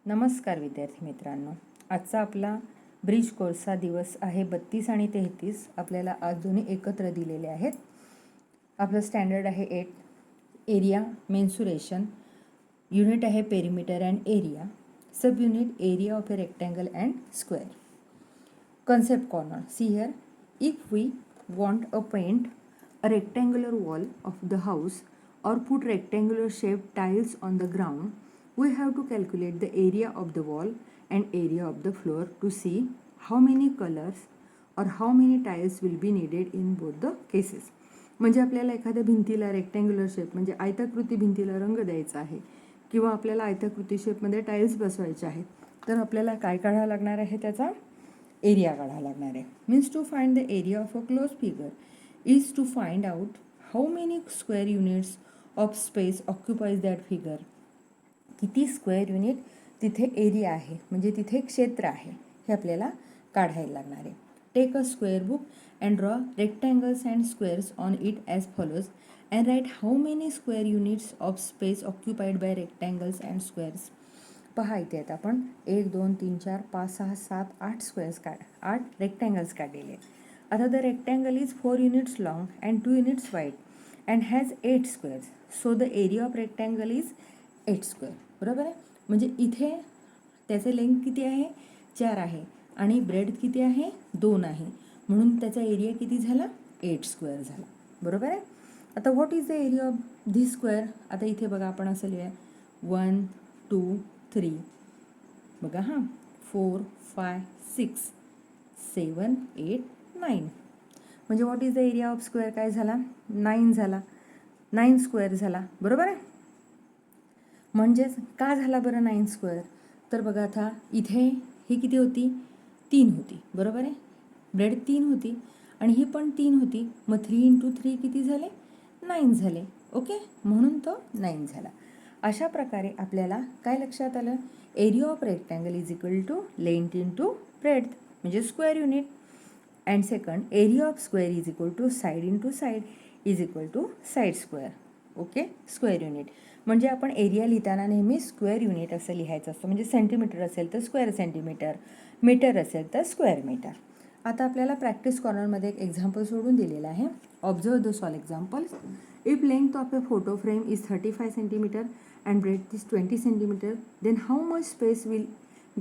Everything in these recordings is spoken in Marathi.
नमस्कार विद्यार्थी मित्रांनो, आजचा आपला ब्रिज कोर्सचा दिवस आहे 32 आणि 33. आपल्याला आज दोन्ही एकत्र दिलेले आहेत. आपलं स्टँडर्ड आहे 8. एरिया मेन्सुरेशन, युनिट आहे perimeter and area, sub unit area of a rectangle and square. Concept corner. See here, if we want to paint a rectangular wall of the house or put rectangular shaped tiles on the ground, we have to calculate the area of the wall and area of the floor to see how many colors or how many tiles will be needed in both the cases. म्हणजे आपल्याला एखाद्या भिंतीला रेक्टँग्युलर शेप म्हणजे आयताकृती भिंतीला रंग द्यायचा आहे किंवा आपल्याला आयताकृती शेपमध्ये टाईल्स बसवायचे आहेत, तर आपल्याला काय काढावं लागणार आहे, त्याचा एरिया काढावा लागणार आहे. Means to find the area of a close figure is to find out how many square units of space occupies that figure. किती स्क्वेअर युनिट तिथे एरिया आहे, म्हणजे तिथे क्षेत्र आहे, हे आपल्याला काढायला लागणार आहे. Take a square book and draw rectangles and squares on it as follows and write how many square units of space occupied by rectangles and squares. पहा इथे आहेत आपण 1 2 3 4 5 6 7 8 स्क्वेअर्स 8 रेक्टँगल्स काढलेले. आता the rectangle is 4 units long and 2 units wide and has 8 squares. So the area of rectangle is 8 square. बरोबर आहे. म्हणजे इथे त्याचे लेंथ किती आहे, 4 आहे आणि ब्रेड किती आहे, 2 आहे, म्हणून त्याचा एरिया किती झाला, 8 स्क्वेअर झाला. बरोबर आहे. आता what is the area of this square. आता इथे बघा आपण असं लिहूया 1 2 3. बघा हां, 4 5 6 7 8 9. म्हणजे what is the area of square काय झाला, 9 झाला, 9 स्क्वेअर झाला. बरोबर आहे. म्हणजेच का झाला बरं 9 स्क्वेअर, तर बघा आता इथे ही किती होती, 3 होती. बरोबर आहे. ब्रेड 3 होती आणि ही पण 3 होती, मग 3 × 3 किती झाले, 9 झाले. ओके, म्हणून तो 9 झाला. अशा प्रकारे आपल्याला काय लक्षात आलं, area of rectangle is equal to length into breadth म्हणजे square unit. And second, area of square is equal to side into side is equal to side square. Okay, square unit. म्हणजे आपण एरिया लिहिताना नेहमी स्क्वेअर युनिट असं लिहायचं असतं. म्हणजे सेंटीमीटर असेल तर स्क्वेअर सेंटीमीटर, मीटर असेल तर स्क्वेअर मीटर. आता आपल्याला प्रॅक्टिस कॉर्नरमध्ये एक एक्झाम्पल सोडून दिलेलं आहे. Observe the solve examples. If length of A photo frame is 35 centimetre and breadth is 20 centimeter, then how much space will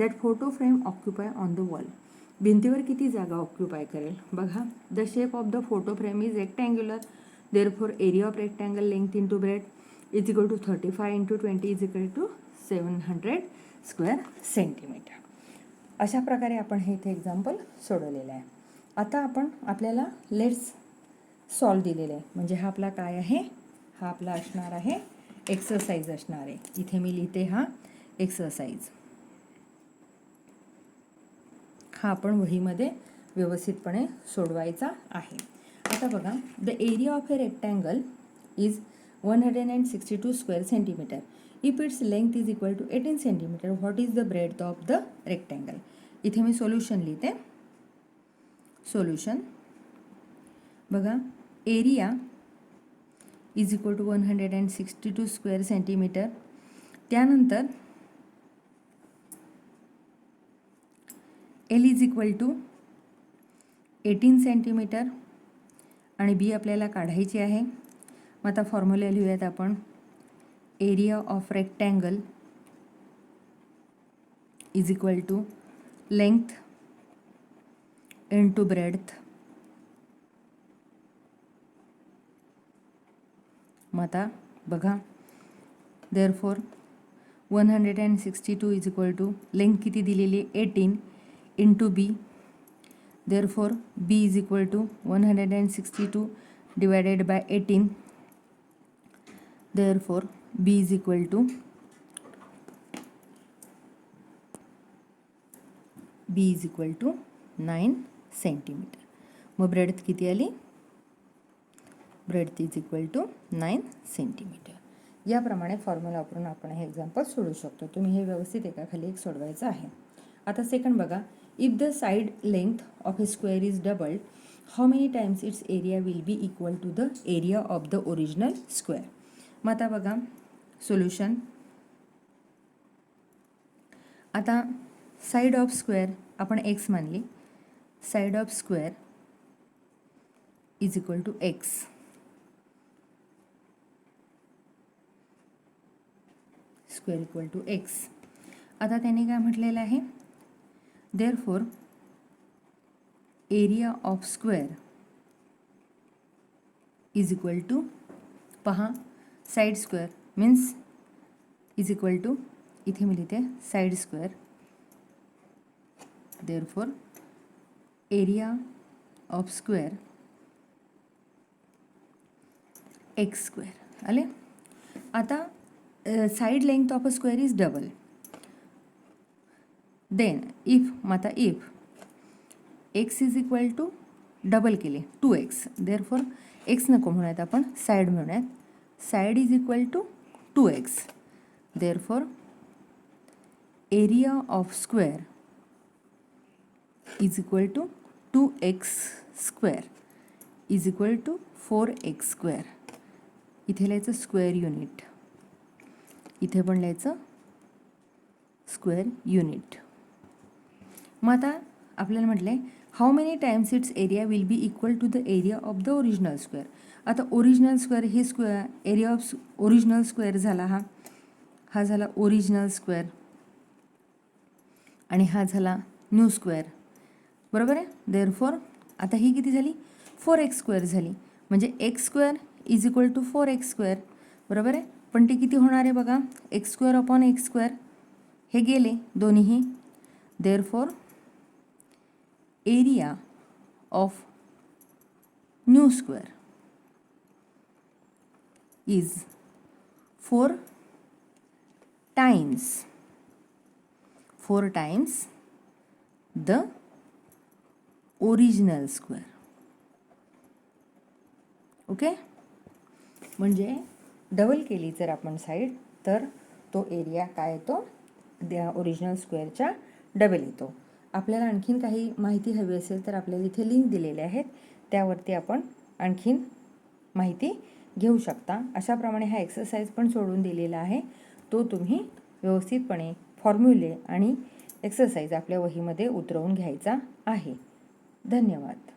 that photo frame occupy on the wall. भिंतीवर किती जागा ऑक्युपाय करेल. बघा, the shape of the photo frame is rectangular, therefore area of rectangle length into breadth is equal to 35 × 20 is equal to 700 square centimetre. अशा प्रकारे आपण हे इथे एक्झाम्पल सोडवलेलं आहे. आता आपण आपल्याला लेट्स सॉल्व दिलेलं आहे. म्हणजे हा आपला काय आहे, हा आपला असणार आहे एक्सरसाइज असणार आहे. इथे मी लिहिते हा एक्सरसाइज. हा आपण वहीमध्ये व्यवस्थितपणे सोडवायचा आहे. आता बघा, the area of a rectangle is 162 square centimeter. If its length is equal to 18 centimeter, what is the breadth of the rectangle. इथे मी सोल्युशन लिहिते. सोल्युशन बघा, area is equal to 162 square centimeter. त्यानंतर L is equal to 18 centimeter आणि बी आपल्याला काढायची आहे. मग आता फॉर्म्युला लिहूयात आपण. Area of rectangle is equal to length into breadth. मग आता बघा, therefore 162 is equal to length किती दिलेली आहे, 18 into b. Therefore b is equal to 162 divided by 18. Therefore b is equal to 9 centimetre. मग ब्रेड्थ किती आली, breadth is equal to 9 centimetre. याप्रमाणे फॉर्म्युला वापरून आपण हे एक्झाम्पल सोडवू शकतो. तुम्ही हे व्यवस्थित एकाखाली एक सोडवायचं आहे. आता सेकंड बघा, if the side length of a square is doubled, how many times its area will be equal to the area of the original square. मग आता बघा सोल्युशन. आता साईड ऑफ स्क्वेअर आपण एक्स मानली, side of square is equal to X. Square equal to X. आता त्याने काय म्हटलेलं आहे, therefore area of square is equal to, पहा side square means is equal to, इथे मी लिहिते side square, therefore area of square X square. आले. आता side length of a square is double. Then if, आता if X is equal to double केले 2x, देअरफॉर एक्स नको म्हणूयात आपण, साईड म्हणूयात. Side is equal to 2x, therefore area of square is equal to 2x square is equal to 4x square. इथे लिहायचं स्क्वेअर युनिट, इथे पण लिहायचं स्क्वेअर युनिट. मग आता आपल्याला म्हटलं आहे how many times its area will be equal to the area of the original square. आता ओरिजिनल स्क्वेअर हे square, area of original square झाला, हा झाला ओरिजिनल स्क्वेअर आणि हा झाला न्यू स्क्वेअर, बरोबर आहे. देअरफॉर आता ही किती झाली, 4x स्क्वेअर झाली, म्हणजे x square is equal to 4x square, बरोबर आहे. पण ते किती होणार आहे बघा, x square upon x square, हे गेले दोन्हीही. Therefore area of new square is 4 times the original square. Okay. म्हणजे डबल केली जर आपण साईड तर तो एरिया काय येतो, त्या ओरिजिनल स्क्वेअरच्या डबल येतो. आपल्याला आणखीन काही माहिती हवी असेल तर आपल्याला इथे लिंक दिलेले आहेत, त्यावरती आपण आणखीन माहिती घेऊ शकता. अशाप्रमाणे हा एक्सरसाइज पण सोडून दिलेला आहे, तो तुम्ही व्यवस्थितपणे फॉर्म्युले आणि एक्सरसाइज आपल्या वहीमध्ये उतरवून घ्यायचा आहे. धन्यवाद.